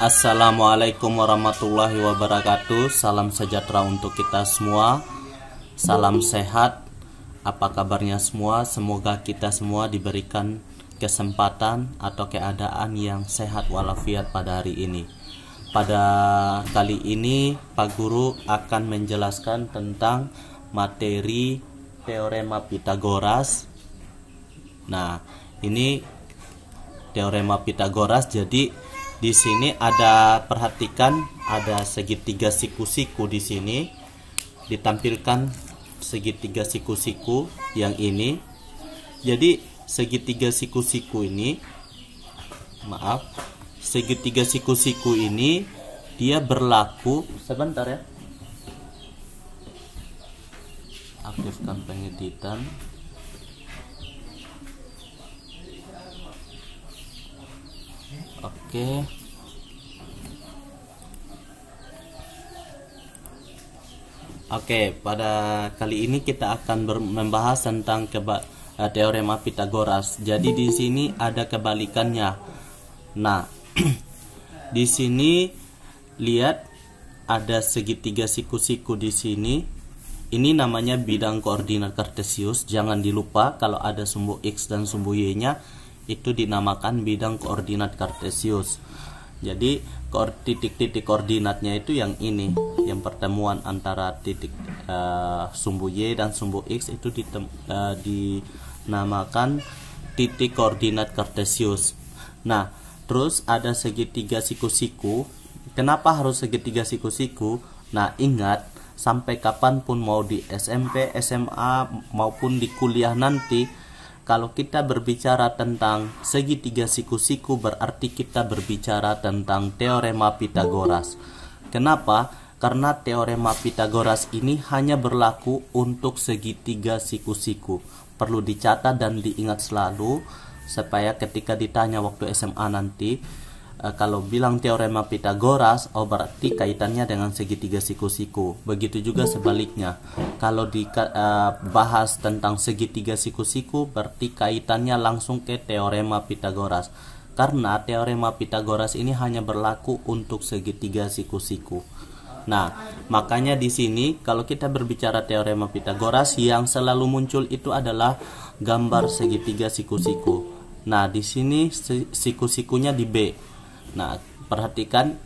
Assalamualaikum warahmatullahi wabarakatuh. Salam sejahtera untuk kita semua. Salam sehat. Apa kabarnya semua? Semoga kita semua diberikan kesempatan atau keadaan yang sehat walafiat pada hari ini. Pada kali ini Pak Guru akan menjelaskan tentang materi teorema Pythagoras. Nah, ini teorema Pythagoras. Jadi di sini perhatikan ada segitiga siku-siku di sini. Ditampilkan segitiga siku-siku yang ini. Jadi segitiga siku-siku ini, segitiga siku-siku ini dia berlaku, sebentar ya. Aktifkan pengeditan. Oke. Oke, pada kali ini kita akan membahas tentang teorema Pythagoras. Jadi di sini ada kebalikannya. Nah, di sini lihat ada segitiga siku-siku di sini. Ini namanya bidang koordinat kartesius. Jangan dilupa kalau ada sumbu X dan sumbu Y-nya itu dinamakan bidang koordinat kartesius. Jadi titik-titik koordinatnya itu yang ini, yang pertemuan antara titik sumbu Y dan sumbu X itu dinamakan titik koordinat kartesius. Nah, terus ada segitiga siku-siku. Kenapa harus segitiga siku-siku? Nah, ingat, sampai kapanpun mau di SMP, SMA maupun di kuliah nanti, kalau kita berbicara tentang segitiga siku-siku berarti kita berbicara tentang teorema Pythagoras. Kenapa? Karena teorema Pythagoras ini hanya berlaku untuk segitiga siku-siku. Perlu dicatat dan diingat selalu supaya ketika ditanya waktu SMA nanti, kalau bilang teorema Pythagoras, berarti kaitannya dengan segitiga siku-siku. Begitu juga sebaliknya. Kalau dibahas tentang segitiga siku-siku, berarti kaitannya langsung ke teorema Pythagoras. Karena teorema Pythagoras ini hanya berlaku untuk segitiga siku-siku. Nah, makanya di sini kalau kita berbicara teorema Pythagoras, yang selalu muncul itu adalah gambar segitiga siku-siku. Nah, di sini siku-sikunya di B. Nah, perhatikan,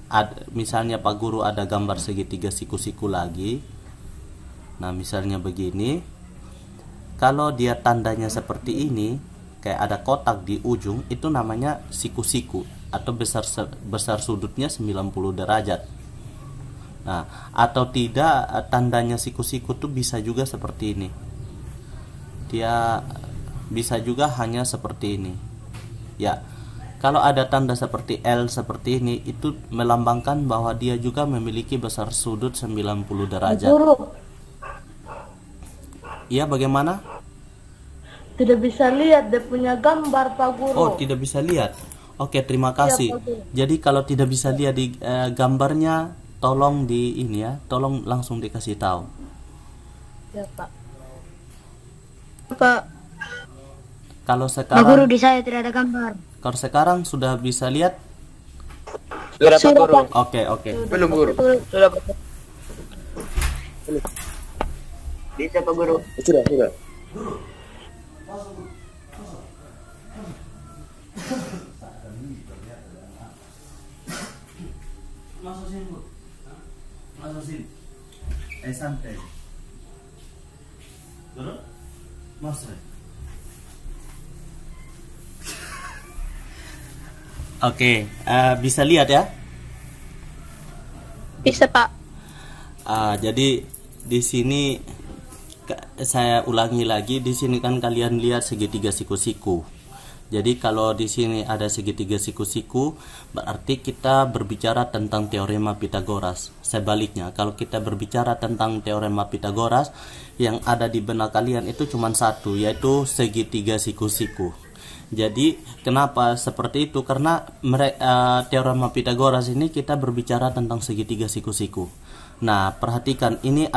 misalnya Pak Guru ada gambar segitiga siku-siku lagi. Nah, misalnya begini. Kalau dia tandanya seperti ini, kayak ada kotak di ujung, itu namanya siku-siku atau besar sudutnya 90 derajat. Nah, atau tidak, tandanya siku-siku tuh bisa juga seperti ini. Dia bisa juga hanya seperti ini. Ya. Kalau ada tanda seperti L seperti ini, itu melambangkan bahwa dia juga memiliki besar sudut 90 derajat. Guru. Iya, bagaimana? Tidak bisa lihat dia punya gambar, Pak Guru. Oh, tidak bisa lihat. Oke, terima kasih. Ya, jadi kalau tidak bisa lihat di gambarnya, tolong di ini ya, tolong langsung dikasih tahu. Ya, Pak. Pak. Kalau sekarang Pak Guru, di saya tidak ada gambar. Kalau sekarang sudah bisa lihat? Sudah, Pak Guru. Oke. Belum, Guru. Sudah, Pak. Belum. Bisa, Pak Guru. Sudah. Masukin. Santai. Guru? Masuk. Oke, bisa lihat ya? Bisa, Pak. Jadi di sini saya ulangi lagi, di sini kan kalian lihat segitiga siku-siku. Jadi kalau di sini ada segitiga siku-siku, berarti kita berbicara tentang teorema Pythagoras. Sebaliknya, kalau kita berbicara tentang teorema Pythagoras, yang ada di benak kalian itu cuma satu, yaitu segitiga siku-siku. Jadi kenapa seperti itu? Karena teorema Pythagoras ini kita berbicara tentang segitiga siku-siku. Nah, perhatikan ini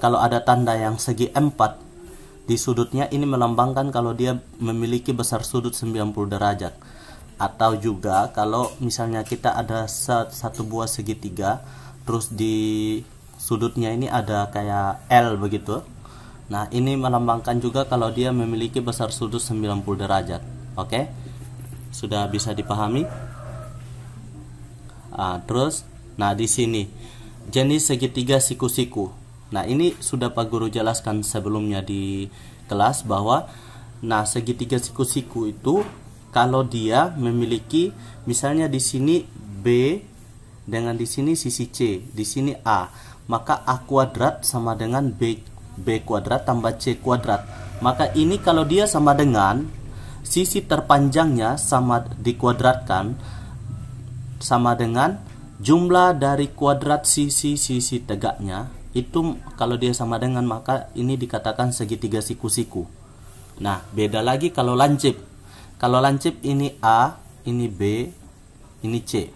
kalau ada tanda yang segi 4 di sudutnya, ini melambangkan kalau dia memiliki besar sudut 90 derajat. Atau juga kalau misalnya kita ada satu buah segitiga, terus di sudutnya ini ada kayak L begitu. Nah, ini melambangkan juga kalau dia memiliki besar sudut 90 derajat. Oke? Sudah bisa dipahami? Terus, nah di sini jenis segitiga siku-siku. Nah, ini sudah Pak Guru jelaskan sebelumnya di kelas bahwa segitiga siku-siku itu kalau dia memiliki misalnya di sini B dengan di sini sisi C, di sini A, maka A kuadrat sama dengan B kuadrat tambah C kuadrat. Maka ini kalau dia sama dengan sisi terpanjangnya sama dikuadratkan sama dengan jumlah dari kuadrat sisi-sisi tegaknya. Itu kalau dia sama dengan, maka ini dikatakan segitiga siku-siku. Nah, beda lagi kalau lancip. Kalau lancip ini A, ini B, ini C.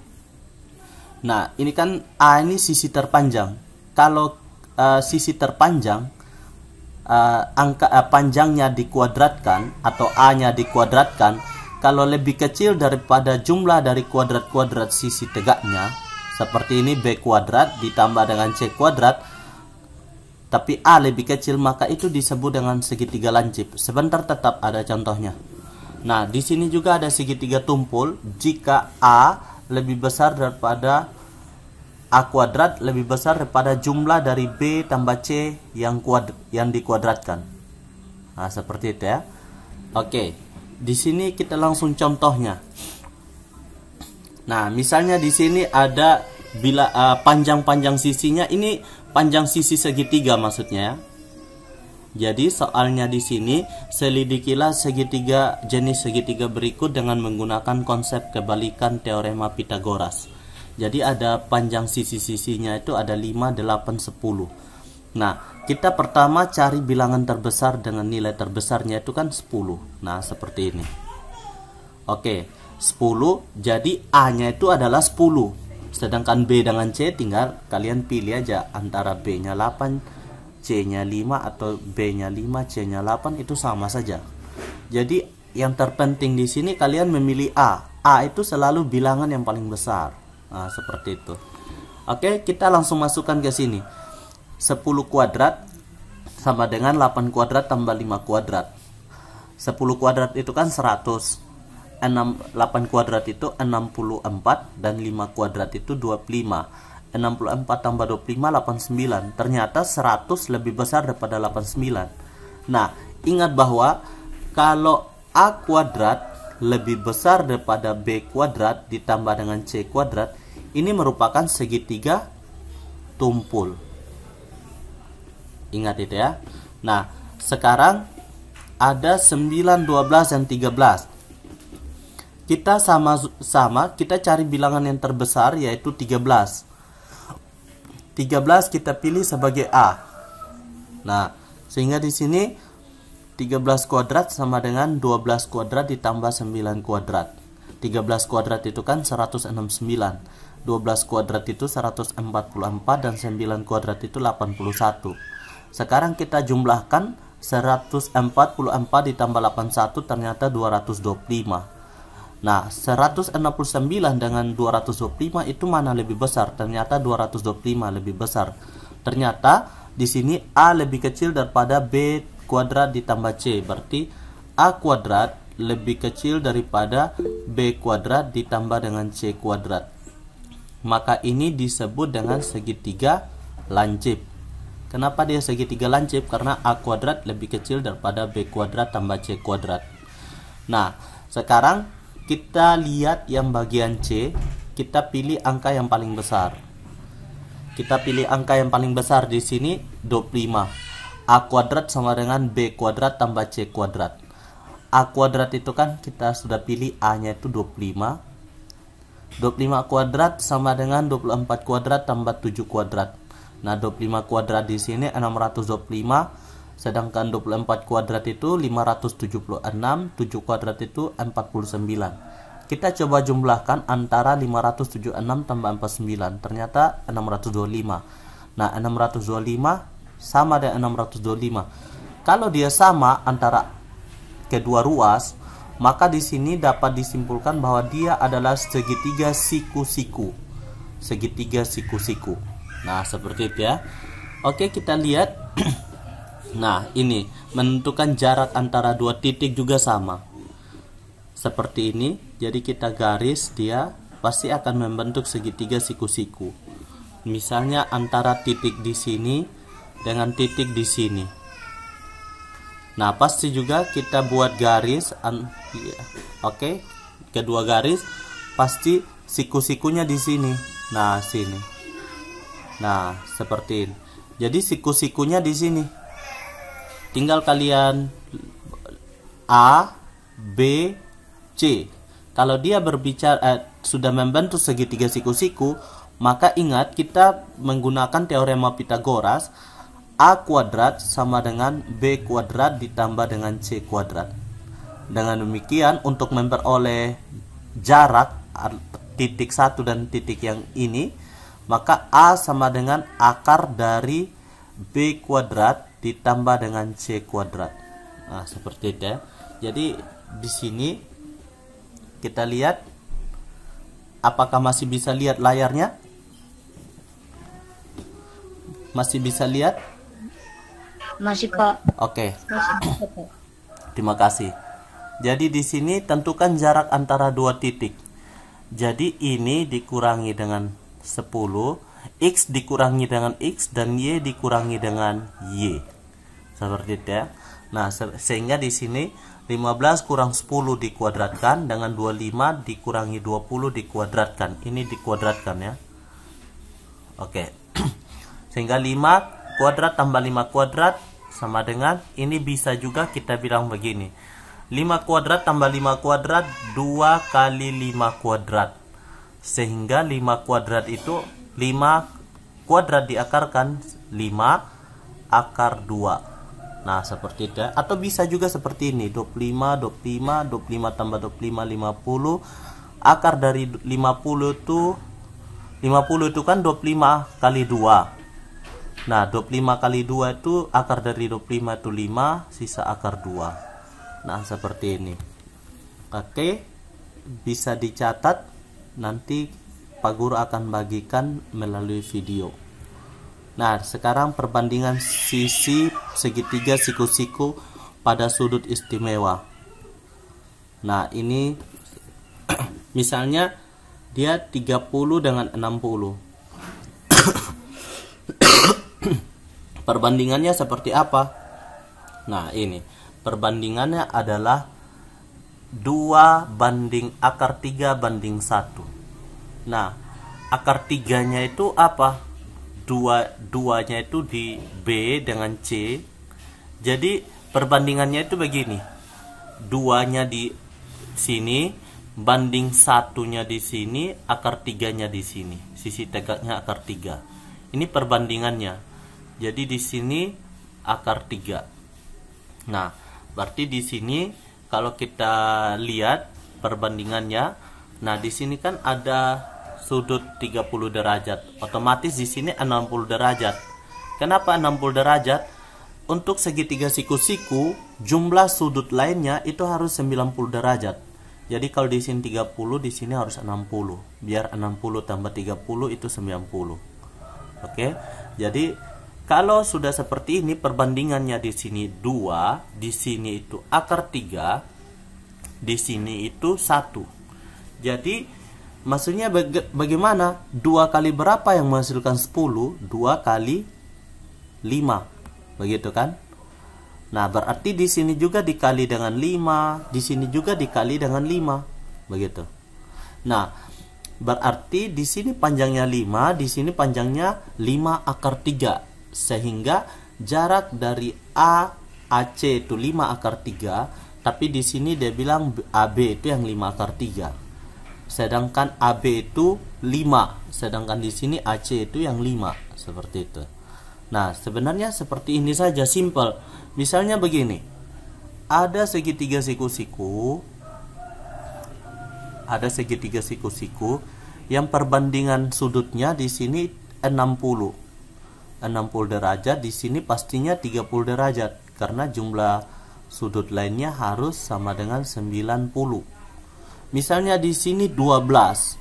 Nah, ini kan A ini sisi terpanjang. Kalau sisi terpanjang, panjangnya dikuadratkan atau A-nya dikuadratkan, kalau lebih kecil daripada jumlah dari kuadrat-kuadrat sisi tegaknya, seperti ini B kuadrat ditambah dengan C kuadrat, tapi A lebih kecil, maka itu disebut dengan segitiga lancip. Sebentar, tetap ada contohnya. Nah, di sini juga ada segitiga tumpul jika A lebih besar daripada A kuadrat lebih besar daripada jumlah dari B tambah C yang dikuadratkan. Nah, seperti itu ya. Oke, di sini kita langsung contohnya. Nah, misalnya di sini ada panjang-panjang sisinya, ini panjang sisi segitiga maksudnya ya. Jadi soalnya di sini selidikilah jenis segitiga berikut dengan menggunakan konsep kebalikan teorema Pitagoras. Jadi ada panjang sisi-sisinya itu ada 5, 8, 10. Nah, kita pertama cari bilangan terbesar dengan nilai terbesarnya itu kan 10. Nah, seperti ini. Oke, 10. Jadi A-nya itu adalah 10. Sedangkan B dengan C tinggal kalian pilih aja antara B-nya 8, C-nya 5 atau B-nya 5, C-nya 8, itu sama saja. Jadi yang terpenting di sini kalian memilih A. A itu selalu bilangan yang paling besar. Nah, seperti itu. Oke, kita langsung masukkan ke sini. 10 kuadrat sama dengan 8 kuadrat tambah 5 kuadrat. 10 kuadrat itu kan 100. 8 kuadrat itu 64 dan 5 kuadrat itu 25. 64 tambah 25 89. Ternyata 100 lebih besar daripada 89. Nah, ingat bahwa kalau A kuadrat lebih besar daripada B kuadrat ditambah dengan C kuadrat, ini merupakan segitiga tumpul. Ingat itu ya. Nah, sekarang ada 9, 12 dan 13. Kita sama-sama kita cari bilangan yang terbesar yaitu 13. 13 kita pilih sebagai A. Nah, sehingga di sini 13 kuadrat sama dengan 12 kuadrat ditambah 9 kuadrat. 13 kuadrat itu kan 169. 12 kuadrat itu 144 dan 9 kuadrat itu 81. Sekarang kita jumlahkan 144 ditambah 81 ternyata 225. Nah, 169 dengan 225 itu mana lebih besar? Ternyata 225 lebih besar. Ternyata di sini A lebih kecil daripada B kuadrat ditambah C. Berarti A kuadrat lebih kecil daripada B kuadrat ditambah dengan C kuadrat. Maka ini disebut dengan segitiga lancip. Kenapa dia segitiga lancip? Karena A kuadrat lebih kecil daripada B kuadrat tambah C kuadrat. Nah, sekarang kita lihat yang bagian C, kita pilih angka yang paling besar. Kita pilih angka yang paling besar di sini 25. A kuadrat sama dengan B kuadrat tambah C kuadrat. A kuadrat itu kan kita sudah pilih A-nya itu 25. 25 kuadrat sama dengan 24 kuadrat tambah 7 kuadrat. Nah, 25 kuadrat di sini 625. Sedangkan 24 kuadrat itu 576, 7 kuadrat itu 49. Kita coba jumlahkan antara 576 tambah 49. Ternyata 625. Nah, 625 sama dengan 625. Kalau dia sama antara kedua ruas, maka di sini dapat disimpulkan bahwa dia adalah segitiga siku-siku. Segitiga siku-siku. Nah, seperti itu ya. Oke, kita lihat. Nah, ini menentukan jarak antara dua titik juga sama. Seperti ini. Jadi kita garis, dia pasti akan membentuk segitiga siku-siku. Misalnya antara titik di sini dengan titik di sini. Nah, pasti juga kita buat garis. Oke, kedua garis pasti siku-sikunya di sini. Nah, sini. Nah, seperti ini. Jadi siku-sikunya di sini. Tinggal kalian A, B, C. Kalau dia berbicara sudah membentuk segitiga siku-siku, maka ingat kita menggunakan teorema Pythagoras. A kuadrat sama dengan B kuadrat ditambah dengan C kuadrat. Dengan demikian untuk memperoleh jarak titik 1 dan titik yang ini, maka A sama dengan akar dari B kuadrat ditambah dengan C kuadrat. Nah, seperti itu ya. Jadi di sini kita lihat, apakah masih bisa lihat layarnya? Masih bisa lihat? Masih, Pak. Oke. Masih, Pak. Terima kasih. Jadi di sini tentukan jarak antara dua titik. Jadi ini dikurangi dengan 10, X dikurangi dengan X, dan Y dikurangi dengan Y. Seperti itu ya. Nah, sehingga di sini 15 kurang 10 dikuadratkan dengan 25 dikurangi 20 dikuadratkan. Ini dikuadratkan ya. Oke. Sehingga 5 kuadrat tambah 5 kuadrat sama dengan, ini bisa juga kita bilang begini. 5 kuadrat tambah 5 kuadrat 2 kali 5 kuadrat. Sehingga 5 kuadrat itu 5 kuadrat diakarkan 5 akar 2. Nah, seperti itu. Atau bisa juga seperti ini. 25 tambah 25 50. Akar dari 50 itu kan 25 kali 2. Nah, 25 kali 2 itu akar dari 25 itu 5, sisa akar 2. Nah, seperti ini. Oke, bisa dicatat. Nanti Pak Guru akan bagikan melalui video. Nah, sekarang perbandingan sisi segitiga siku-siku pada sudut istimewa. Nah, ini misalnya dia 30 dengan 60. Perbandingannya seperti apa? Nah, ini perbandingannya adalah 2 banding akar 3 banding 1. Nah, akar 3-nya itu apa? 2-nya itu di B dengan C. Jadi perbandingannya itu begini. 2-nya di sini banding 1-nya di sini, akar 3-nya di sini. Sisi tegaknya akar 3. Ini perbandingannya. Jadi di sini akar 3. Nah, berarti di sini kalau kita lihat perbandingannya, nah di sini kan ada sudut 30 derajat. Otomatis di sini 60 derajat. Kenapa 60 derajat? Untuk segitiga siku-siku, jumlah sudut lainnya itu harus 90 derajat. Jadi kalau di sini 30, di sini harus 60. Biar 60 tambah 30 itu 90. Oke. Jadi kalau sudah seperti ini, perbandingannya di sini 2, di sini itu akar 3, di sini itu 1. Jadi maksudnya bagaimana? 2 kali berapa yang menghasilkan 10? 2 kali 5. Begitu kan? Nah, berarti di sini juga dikali dengan 5, di sini juga dikali dengan 5. Begitu. Nah, berarti di sini panjangnya 5, di sini panjangnya 5 akar 3. Sehingga jarak dari AC itu 5 akar 3, tapi di sini dia bilang AB itu yang 5 akar 3. Sedangkan AB itu 5, sedangkan di sini AC itu yang 5, seperti itu. Nah, sebenarnya seperti ini saja, simple. Misalnya begini. Ada segitiga siku-siku. Ada segitiga siku-siku yang perbandingan sudutnya di sini 60 derajat, di sini pastinya 30 derajat karena jumlah sudut lainnya harus sama dengan 90. Misalnya di sini 12.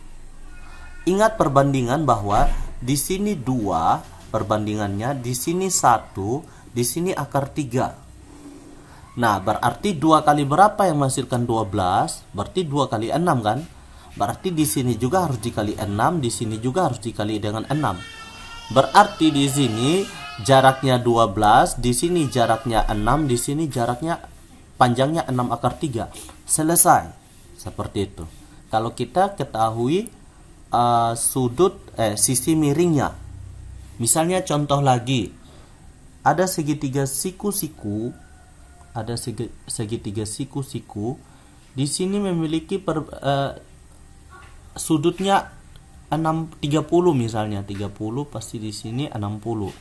Ingat perbandingan bahwa di sini 2 perbandingannya, di sini 1, di sini akar 3. Nah, berarti 2 kali berapa yang menghasilkan 12? Berarti 2 kali 6 kan? Berarti di sini juga harus dikali 6, di sini juga harus dikali dengan 6. Berarti di sini jaraknya 12, di sini jaraknya 6, di sini jaraknya panjangnya 6 akar 3. Selesai. Seperti itu. Kalau kita ketahui sisi miringnya. Misalnya contoh lagi, ada segitiga siku-siku, di sini memiliki sudutnya 30 misalnya, 30 pasti di sini 60.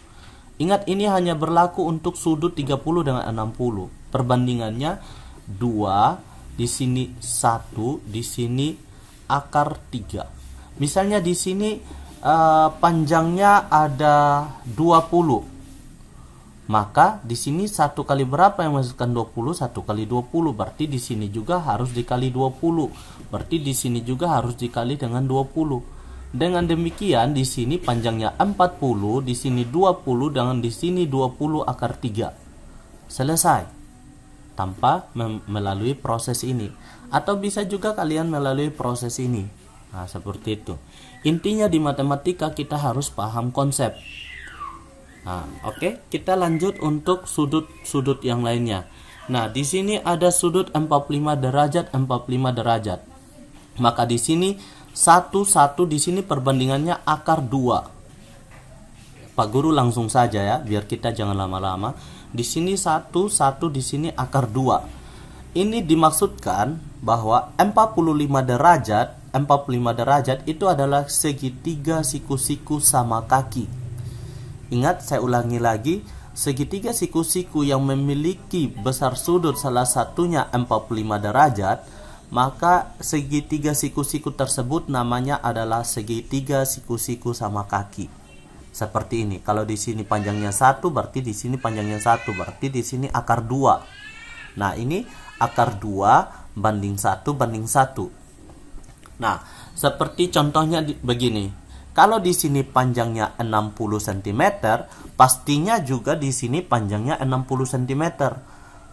Ingat, ini hanya berlaku untuk sudut 30 dengan 60. Perbandingannya 2, di sini 1, di sini akar 3. Misalnya di sini panjangnya ada 20. Maka di sini 1 kali berapa yang menghasilkan 20? 1 kali 20. Berarti di sini juga harus dikali 20. Berarti di sini juga harus dikali dengan 20. Dengan demikian di sini panjangnya 40, di sini 20, dengan di sini 20 akar 3. Selesai. Tanpa melalui proses ini. Atau bisa juga kalian melalui proses ini. Nah, seperti itu. Intinya di matematika kita harus paham konsep. Nah, oke, kita lanjut untuk sudut-sudut yang lainnya. Nah, di sini ada sudut 45 derajat, 45 derajat. Maka di sini 1 di sini perbandingannya akar 2. Pak Guru langsung saja ya, biar kita jangan lama-lama. Di sini 1 di sini akar 2. Ini dimaksudkan bahwa 45 derajat itu adalah segitiga siku-siku sama kaki. Ingat, saya ulangi lagi, segitiga siku-siku yang memiliki besar sudut salah satunya 45 derajat, maka segitiga siku-siku tersebut namanya adalah segitiga siku-siku sama kaki. Seperti ini. Kalau di sini panjangnya 1, berarti di sini panjangnya 1, berarti di sini akar 2. Nah, ini akar 2 banding 1 banding 1. Nah, seperti contohnya begini. Kalau di sini panjangnya 60 cm, pastinya juga di sini panjangnya 60 cm.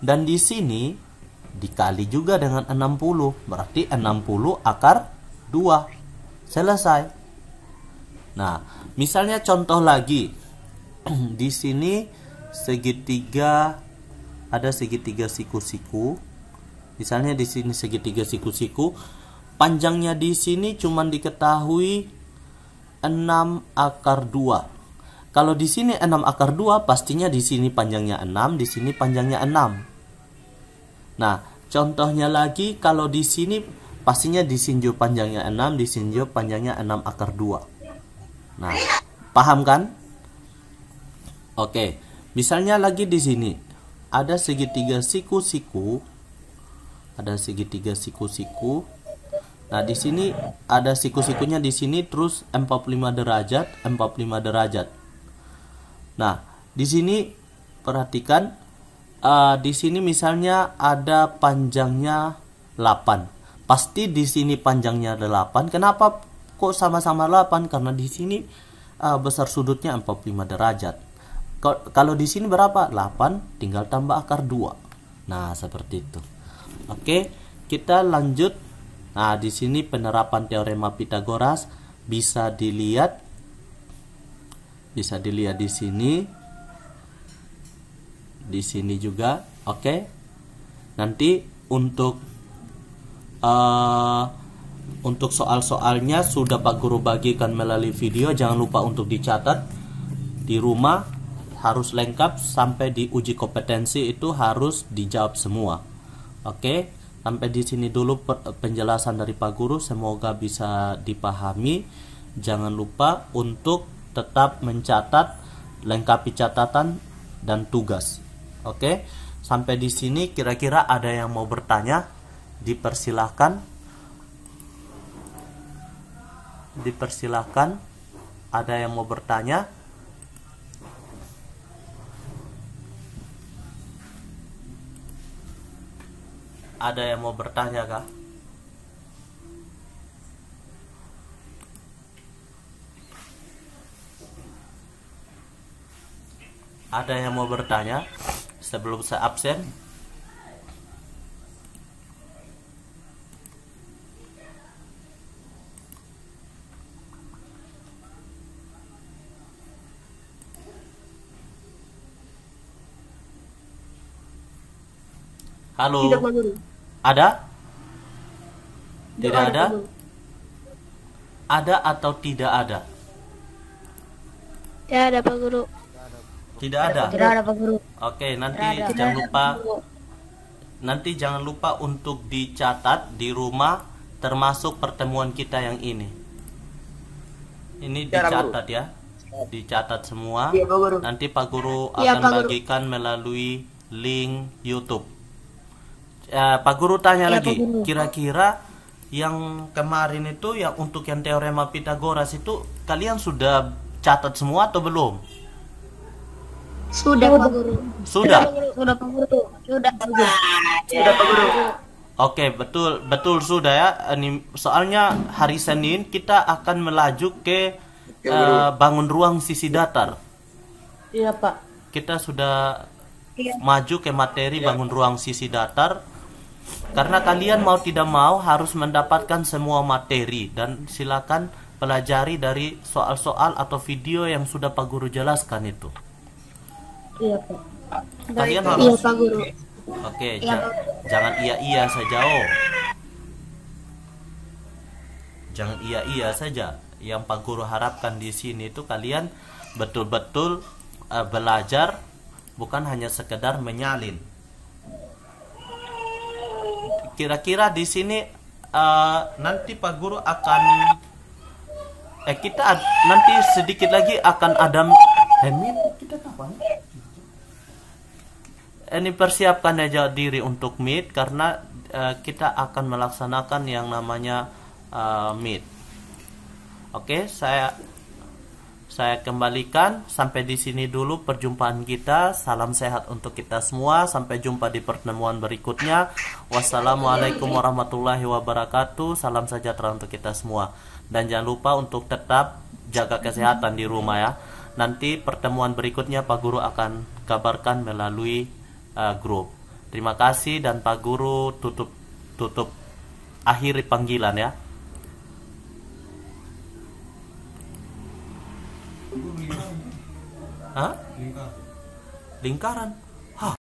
Dan di sini dikali juga dengan 60, berarti 60 akar 2. Selesai. Nah, misalnya contoh lagi. Di sini ada segitiga siku-siku. Misalnya di sini segitiga siku-siku. Panjangnya di sini cuma diketahui 6 akar 2. Kalau di sini 6 akar 2, pastinya di sini panjangnya 6, di sini panjangnya 6. Nah, contohnya lagi, kalau di sini pastinya disinjau panjangnya 6, disinjau panjangnya 6 akar 2. Nah, paham kan? Oke, misalnya lagi di sini ada segitiga siku-siku. Nah, di sini ada siku-sikunya di sini, terus 45 derajat, 45 derajat. Nah, di sini perhatikan, di sini misalnya ada panjangnya 8. Pasti di sini panjangnya 8. Kenapa kok sama-sama 8? Karena di sini besar sudutnya 45 derajat. Kalau di sini berapa? 8, tinggal tambah akar 2. Nah, seperti itu. Oke, kita lanjut. Nah, di sini penerapan teorema Pitagoras bisa dilihat di sini. Di sini juga, oke. Nanti untuk soal-soalnya sudah Pak Guru bagikan melalui video. Jangan lupa untuk dicatat di rumah, harus lengkap sampai di uji kompetensi itu harus dijawab semua. Oke. Sampai di sini dulu penjelasan dari Pak Guru, semoga bisa dipahami. Jangan lupa untuk tetap mencatat, lengkapi catatan dan tugas. Oke, sampai di sini kira-kira ada yang mau bertanya? Dipersilahkan. Ada yang mau bertanya? Ada yang mau bertanya kah? Ada yang mau bertanya sebelum saya absen? Halo. Tidak, Pak Guru. Ada? Tidak Tidak ada? Pak Guru. Ada atau tidak ada? Ya ada Pak Guru. Tidak ada. Tidak ada Pak Guru. Oke, nanti Tidak ada. jangan lupa. Nanti jangan lupa untuk dicatat di rumah, termasuk pertemuan kita yang ini. Ini Ya, Pak Guru. dicatat ya. Dicatat semua. Iya, Pak Guru. Nanti Pak Guru Iya, akan Pak Guru. bagikan melalui link YouTube. Pak Guru tanya Iya, lagi, Pak Guru. kira-kira yang kemarin itu yang untuk yang teorema Pitagoras itu kalian sudah catat semua atau belum? Sudah Pak Guru. Sudah. Sudah Pak Guru. Sudah Pak Guru. Sudah, Pak Guru. Oke, betul sudah ya. Ini soalnya hari Senin kita akan melaju ke bangun ruang sisi datar. Iya, Pak. Kita sudah Iya. maju ke materi bangun ruang sisi datar. Karena kalian mau tidak mau harus mendapatkan semua materi dan silakan pelajari dari soal-soal atau video yang sudah Pak Guru jelaskan itu. Iya, Pak. Kalian Iya harus Pak Guru. Oke, Iya, jangan iya-iya saja, oh. Jangan iya-iya saja. Yang Pak Guru harapkan di sini itu kalian betul-betul belajar, bukan hanya sekedar menyalin. Kira-kira di sini nanti Pak Guru akan nanti sedikit lagi akan ada kita kapan? Ini persiapkan aja diri untuk meet karena kita akan melaksanakan yang namanya meet. Oke, saya kembalikan sampai di sini dulu perjumpaan kita. Salam sehat untuk kita semua. Sampai jumpa di pertemuan berikutnya. Wassalamualaikum warahmatullahi wabarakatuh. Salam sejahtera untuk kita semua. Dan jangan lupa untuk tetap jaga kesehatan di rumah ya. Nanti pertemuan berikutnya Pak Guru akan kabarkan melalui grup. Terima kasih dan Pak Guru tutup akhiri panggilan ya. Hah? Lingkaran.